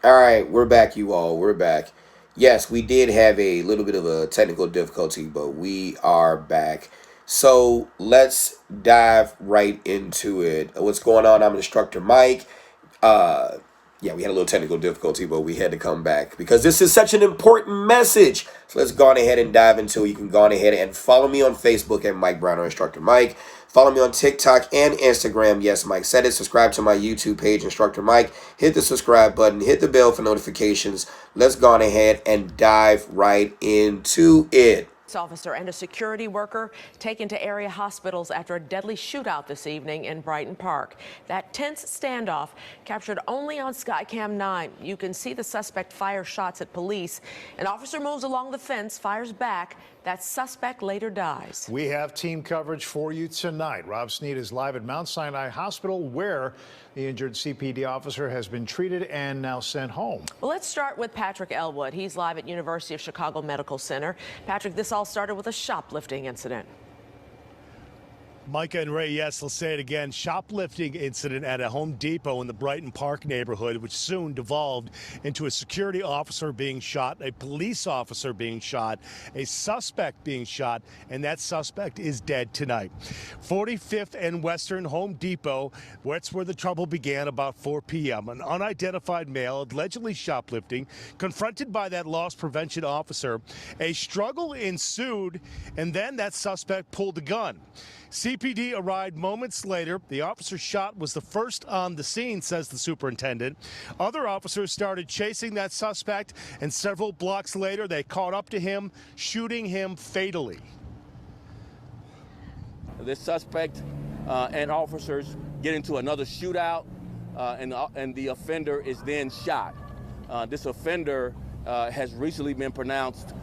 All right, we're back, you all. We're back. Yes, we did have a little bit of a technical difficulty, but we are back. So let's dive right into it. What's going on? I'm Instructor Mike. Uh, yeah, we had a little technical difficulty, but we had to come back because this is such an important message. So let's go on ahead and dive into it. You can go on ahead and follow me on Facebook at Mike Brown or Instructor Mike. Follow me on TikTok and Instagram. Yes, Mike said it. Subscribe to my YouTube page, Instructor Mike. Hit the subscribe button. Hit the bell for notifications. Let's go on ahead and dive right into it. Officer and a security worker taken to area hospitals after a deadly shootout this evening in Brighton Park. That tense standoff captured only on Skycam 9. You can see the suspect fire shots at police. An officer moves along the fence, fires back. That suspect later dies. We have team coverage for you tonight. Rob Sneed is live at Mount Sinai Hospital, where the injured CPD officer has been treated and now sent home. Well, let's start with Patrick Elwood. He's live at University of Chicago Medical Center. Patrick, this all started with a shoplifting incident. Micah and Ray, yes, let's say it again. Shoplifting incident at a Home Depot in the Brighton Park neighborhood, which soon devolved into a security officer being shot, a police officer being shot, a suspect being shot, and that suspect is dead tonight. 45th and Western Home Depot, that's where the trouble began about 4 p.m. An unidentified male, allegedly shoplifting, confronted by that loss prevention officer. A struggle ensued, and then that suspect pulled a gun. CPD arrived moments later. The officer shot was the first on the scene, says the superintendent. Other officers started chasing that suspect, and several blocks later, they caught up to him, shooting him fatally. The suspect and officers get into another shootout, and the offender is then shot. This offender has recently been pronounced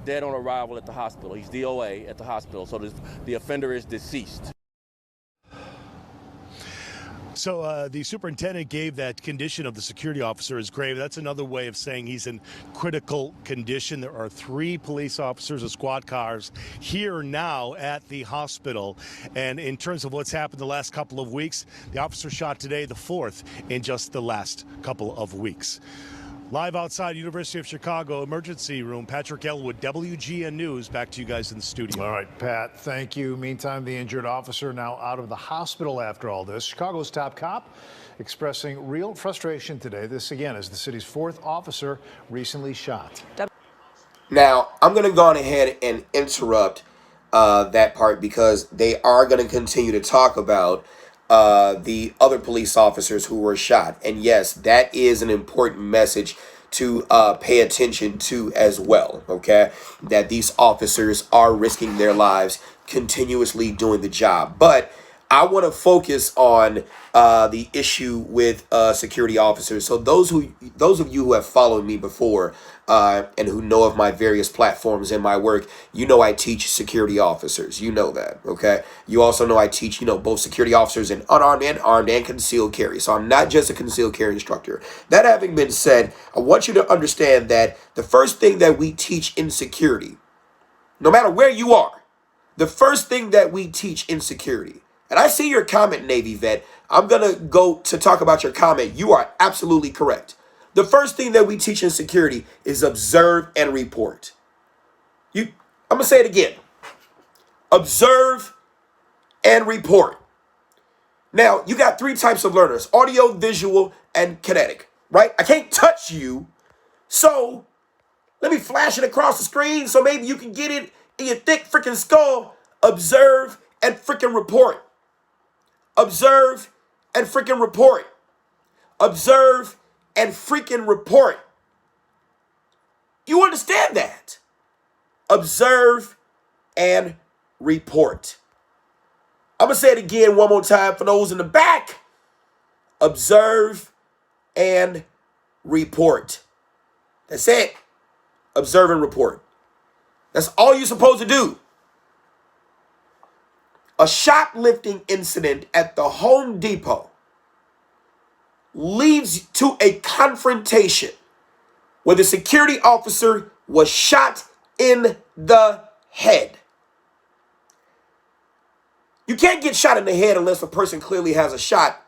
dead on arrival at the hospital. He's DOA at the hospital, so the offender is deceased. So the superintendent gave that condition of the security officer as grave. That's another way of saying he's in critical condition. There are 3 police officers of squad cars here now at the hospital. And in terms of what's happened the last couple of weeks, the officer shot today, the 4th in just the last couple of weeks. Live outside University of Chicago emergency room, Patrick Elwood, WGN News. Back to you guys in the studio. All right, Pat, thank you. Meantime, the injured officer now out of the hospital after all this. Chicago's top cop expressing real frustration today. This, again, is the city's 4th officer recently shot. Now, I'm going to go on ahead and interrupt that part because they are going to continue to talk about the other police officers who were shot. And yes, that is an important message to pay attention to as well, okay? That these officers are risking their lives continuously doing the job. But I want to focus on the issue with security officers. So those of you who have followed me before and who know of my various platforms and my work, you know I teach security officers. You know that, okay? You also know I teach, both security officers and unarmed and armed and concealed carry. So I'm not just a concealed carry instructor. That having been said, I want you to understand that the first thing that we teach in security, no matter where you are, the first thing that we teach in security, and I see your comment, Navy vet. I'm going to go to talk about your comment. You are absolutely correct. The first thing that we teach in security is observe and report. I'm going to say it again. Observe and report. Now, you got 3 types of learners: audio, visual, and kinetic, right? I can't touch you. So let me flash it across the screen so maybe you can get it in your thick freaking skull. Observe and freaking report. Observe and freaking report. Observe and freaking report. You understand that? Observe and report. I'm going to say it again one more time for those in the back. Observe and report. That's it. Observe and report. That's all you're supposed to do. A shoplifting incident at the Home Depot leads to a confrontation where the security officer was shot in the head. You can't get shot in the head unless a person clearly has a shot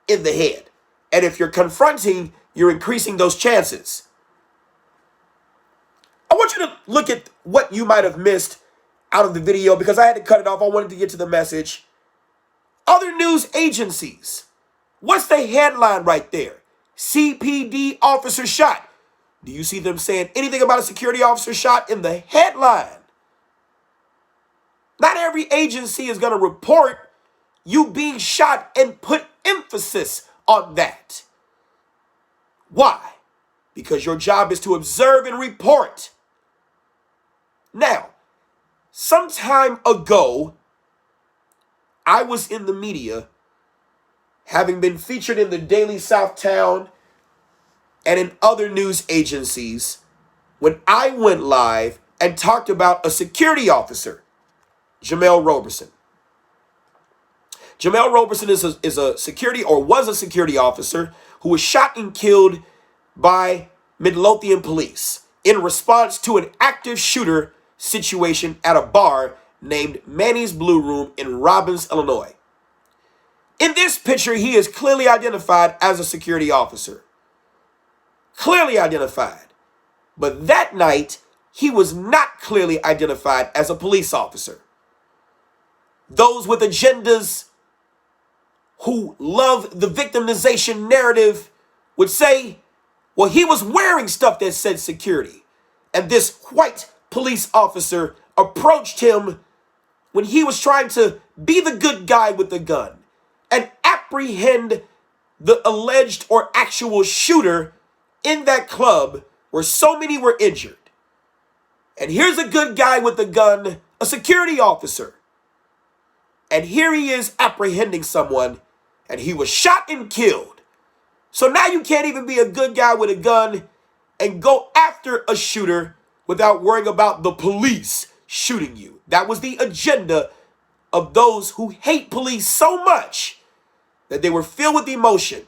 in the head. And if you're confronting, you're increasing those chances. I want you to look at what you might have missed out of the video because I had to cut it off. I wanted to get to the message. Other news agencies. What's the headline right there? CPD officer shot. Do you see them saying anything about a security officer shot in the headline? Not every agency is going to report you being shot and put emphasis on that. Why? Because your job is to observe and report. Now, some time ago, I was in the media, having been featured in the Daily Southtown and in other news agencies, when I went live and talked about a security officer, Jamel Roberson. Jamel Roberson is a security, or was a security officer, who was shot and killed by Midlothian police in response to an active shooter situation at a bar named Manny's Blue Room in Robbins, Illinois. In this picture, he is clearly identified as a security officer. Clearly identified. But that night, he was not clearly identified as a police officer. Those with agendas who love the victimization narrative would say, well, he was wearing stuff that said security. And this white police officer approached him when he was trying to be the good guy with the gun and apprehend the alleged or actual shooter in that club where so many were injured. And here's a good guy with a gun, a security officer. And here he is apprehending someone, and he was shot and killed. So now you can't even be a good guy with a gun and go after a shooter without worrying about the police shooting you. That was the agenda of those who hate police so much that they were filled with emotion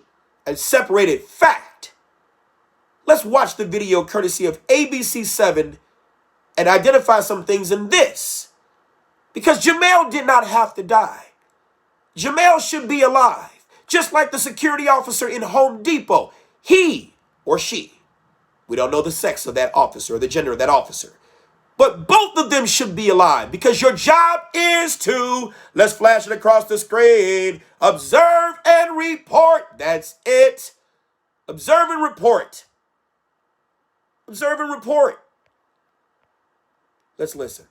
and separated fact. Let's watch the video courtesy of ABC7 and identify some things in this. Because Jamel did not have to die. Jamel should be alive. Just like the security officer in Home Depot. He or she, we don't know the sex of that officer or the gender of that officer, but both of them should be alive because your job is to, let's flash it across the screen, observe and report. That's it. Observe and report. Observe and report. Let's listen.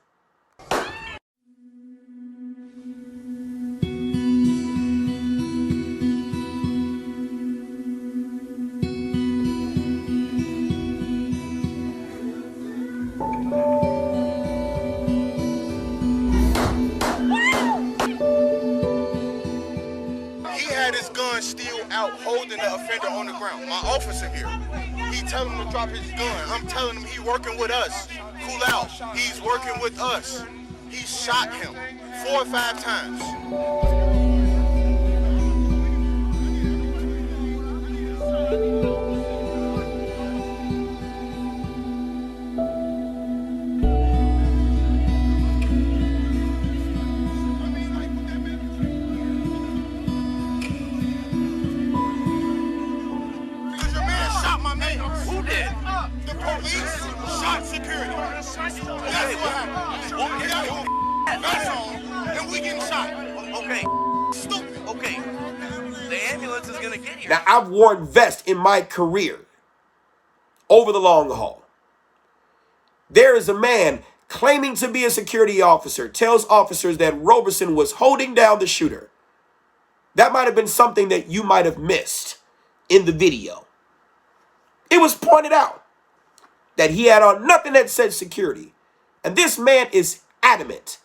Still out holding the offender on the ground. My officer here, he telling him to drop his gun. I'm telling him he working with us. Cool out. He's working with us. He shot him 4 or 5 times. Shot security. That's what happened. That's all. And we getting shot. Okay. Stupid. Okay. The ambulance is gonna get here. Now, I've worn vests in my career over the long haul. There is a man claiming to be a security officer, tells officers that Roberson was holding down the shooter. That might have been something that you might have missed in the video. It was pointed out that he had on nothing that said security. And this man is adamant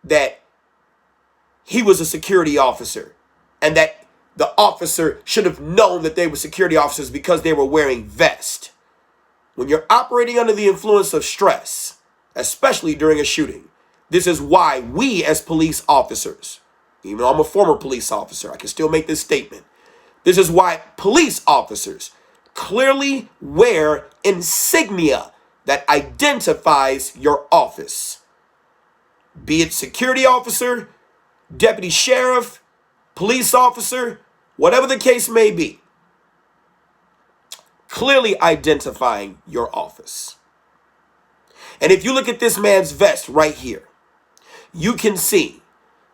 that he was a security officer and that the officer should have known that they were security officers because they were wearing vests. When you're operating under the influence of stress, especially during a shooting, this is why we as police officers, even though I'm a former police officer, I can still make this statement. This is why police officers clearly wear insignia that identifies your office. Be it security officer, deputy sheriff, police officer, Whatever the case may be, clearly identifying your office. And if you look at this man's vest right here, you can see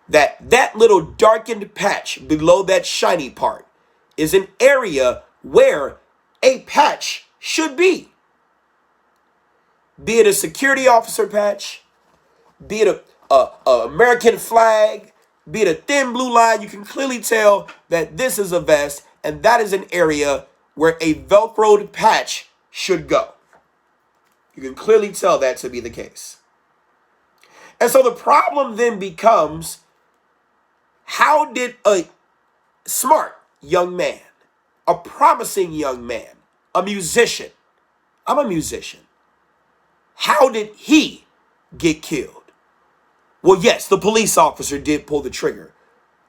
that that little darkened patch below that shiny part is an area where a patch should be. Be it a security officer patch, be it a American flag, be it a thin blue line, you can clearly tell that this is a vest and that is an area where a Velcroed patch should go. You can clearly tell that to be the case. And so the problem then becomes, how did a smart young man, a promising young man, a musician, I'm a musician, how did he get killed? Well, yes, the police officer did pull the trigger.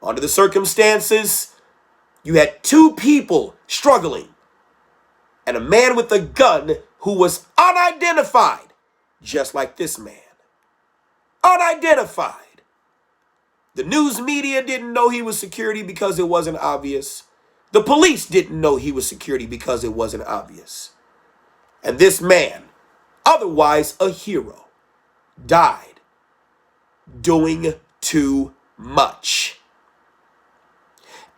Under the circumstances, you had two people struggling and a man with a gun who was unidentified, just like this man. Unidentified. The news media didn't know he was security because it wasn't obvious. The police didn't know he was security because it wasn't obvious. And this man, otherwise a hero, died doing too much.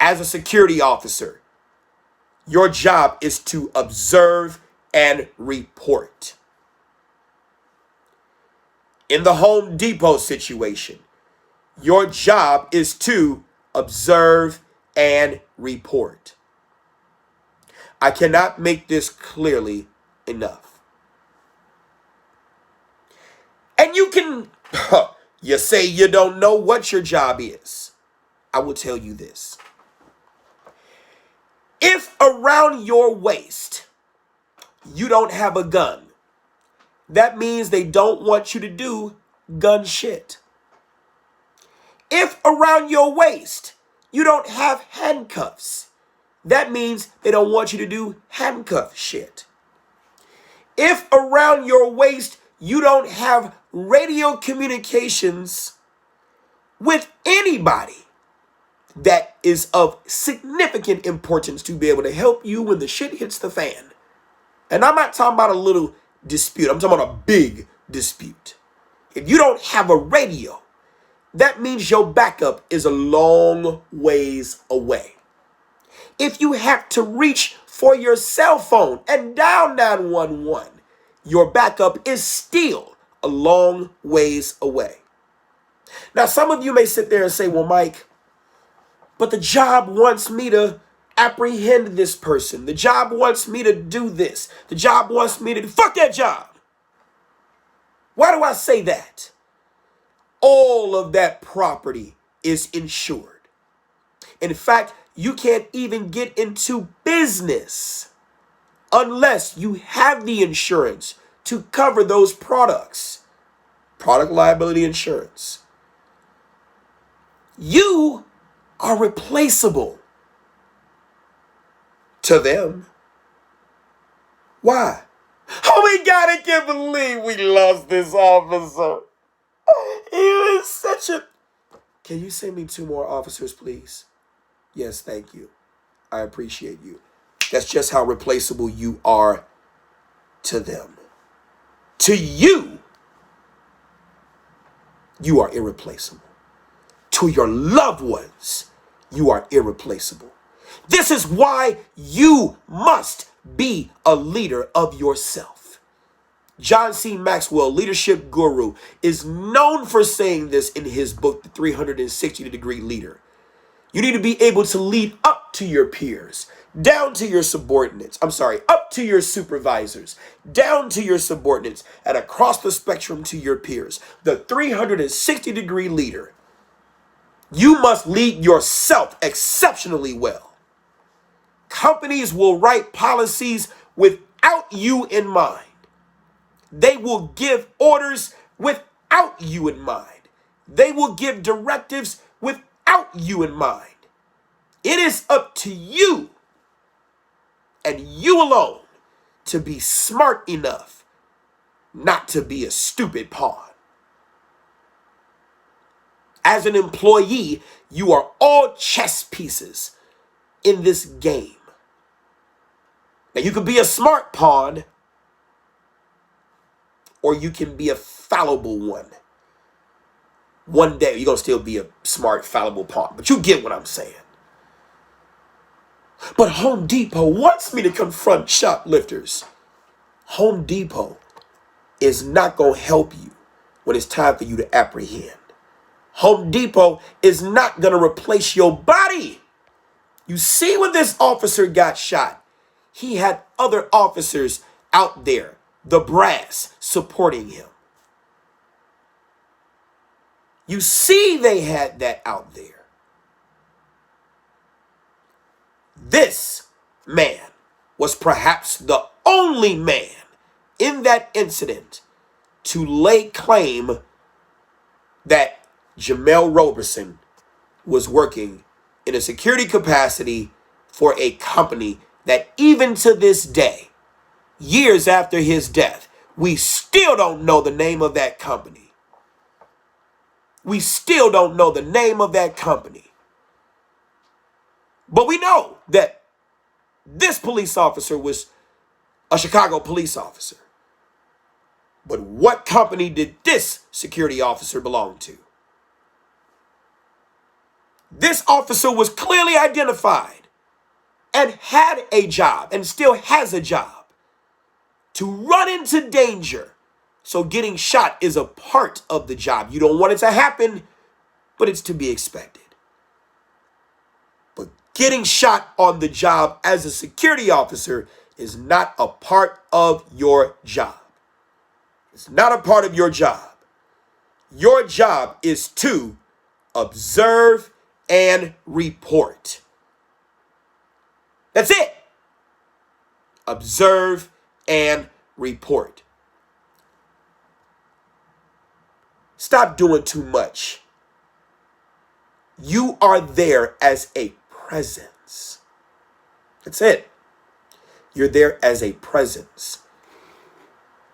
As a security officer, your job is to observe and report. In the Home Depot situation, your job is to observe and report. I cannot make this clearly enough. And you can, you say you don't know what your job is. I will tell you this. If around your waist you don't have a gun, that means they don't want you to do gun shit. If around your waist you don't have handcuffs, that means they don't want you to do handcuff shit. If around your waist you don't have radio communications with anybody that is of significant importance to be able to help you when the shit hits the fan. And I'm not talking about a little dispute. I'm talking about a big dispute. If you don't have a radio, that means your backup is a long ways away. If you have to reach for your cell phone and dial 911, your backup is still a long ways away. Now, some of you may sit there and say, well, Mike, but the job wants me to apprehend this person. The job wants me to do this. The job wants me to fuck that job. Why do I say that? All of that property is insured. In fact, you can't even get into business unless you have the insurance to cover those products. Product liability insurance. You are replaceable to them. Why? Oh my God, I can't believe we lost this officer. He was such a... Can you send me 2 more officers, please? Yes, thank you. I appreciate you. That's just how replaceable you are to them. To you, you are irreplaceable. To your loved ones, you are irreplaceable. This is why you must be a leader of yourself. John C. Maxwell, leadership guru, is known for saying this in his book, The 360-Degree Leader. You need to be able to lead up to your peers, down to your subordinates. Up to your supervisors, down to your subordinates, and across the spectrum to your peers. The 360-degree leader. You must lead yourself exceptionally well. Companies will write policies without you in mind. They will give orders without you in mind. They will give directives without you in mind. It is up to you and you alone to be smart enough not to be a stupid pawn. As an employee, you are all chess pieces in this game. Now, you could be a smart pawn, or you can be a fallible one. One day, you're going to still be a smart, fallible pawn. But you get what I'm saying. But Home Depot wants me to confront shoplifters. Home Depot is not going to help you when it's time for you to apprehend. Home Depot is not going to replace your body. You see, when this officer got shot, he had other officers out there, the brass, supporting him. You see, they had that out there. This man was perhaps the only man in that incident to lay claim that Jamel Roberson was working in a security capacity for a company that even to this day, years after his death, we still don't know the name of that company. We still don't know the name of that company. But we know that this police officer was a Chicago police officer. But what company did this security officer belong to? This officer was clearly identified and had a job and still has a job to run into danger. So getting shot is a part of the job. You don't want it to happen, but it's to be expected. But getting shot on the job as a security officer is not a part of your job. It's not a part of your job. Your job is to observe and report. That's it. Observe and report. Stop doing too much. You are there as a presence. That's it. You're there as a presence.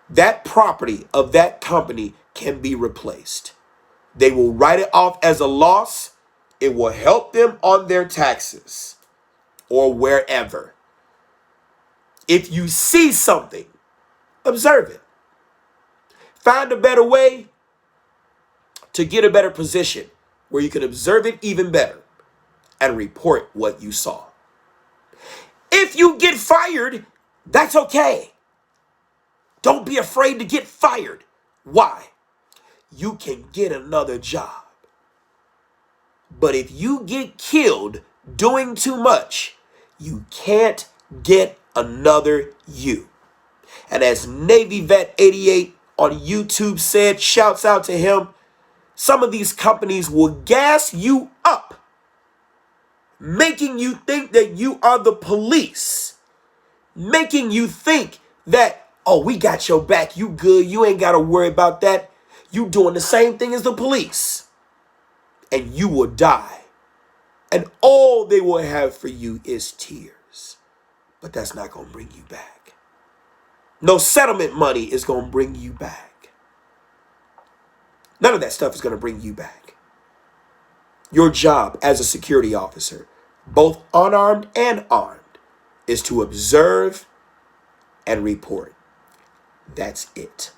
That property of that company can be replaced. They will write it off as a loss. It will help them on their taxes or wherever. If you see something, observe it. Find a better way to get a better position where you can observe it even better and report what you saw. If you get fired, that's okay. Don't be afraid to get fired. Why? You can get another job. But if you get killed doing too much, you can't get another you. And as Navy Vet 88 on YouTube said, shouts out to him, some of these companies will gas you up, making you think that you are the police, making you think that, oh, we got your back, you good, you ain't got to worry about that. You doing the same thing as the police, and you will die. And all they will have for you is tears. But that's not going to bring you back. No settlement money is going to bring you back. None of that stuff is going to bring you back. Your job as a security officer, both unarmed and armed, is to observe and report. That's it.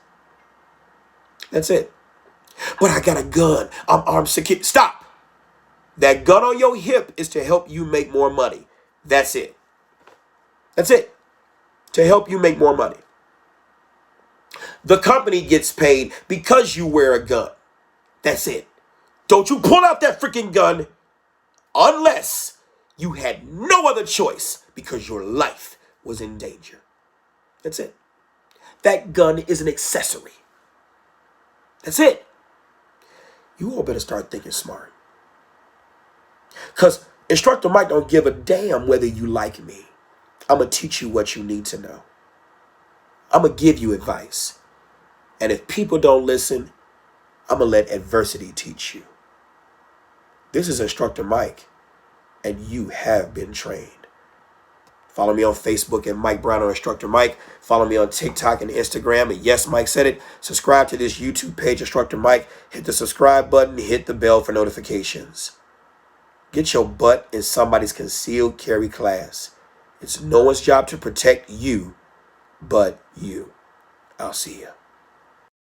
That's it. But I got a gun. I'm armed security. Stop. That gun on your hip is to help you make more money. That's it. That's it. To help you make more money. The company gets paid because you wear a gun. That's it. Don't you pull out that freaking gun unless you had no other choice because your life was in danger. That's it. That gun is an accessory. That's it. You all better start thinking smart. Because Instructor Mike don't give a damn whether you like me. I'm going to teach you what you need to know. I'm going to give you advice. And if people don't listen, I'm going to let adversity teach you. This is Instructor Mike, and you have been trained. Follow me on Facebook at Mike Brown or Instructor Mike. Follow me on TikTok and Instagram at Yes Mike Said It. Subscribe to this YouTube page, Instructor Mike. Hit the subscribe button. Hit the bell for notifications. Get your butt in somebody's concealed carry class. It's no one's job to protect you but you. I'll see you.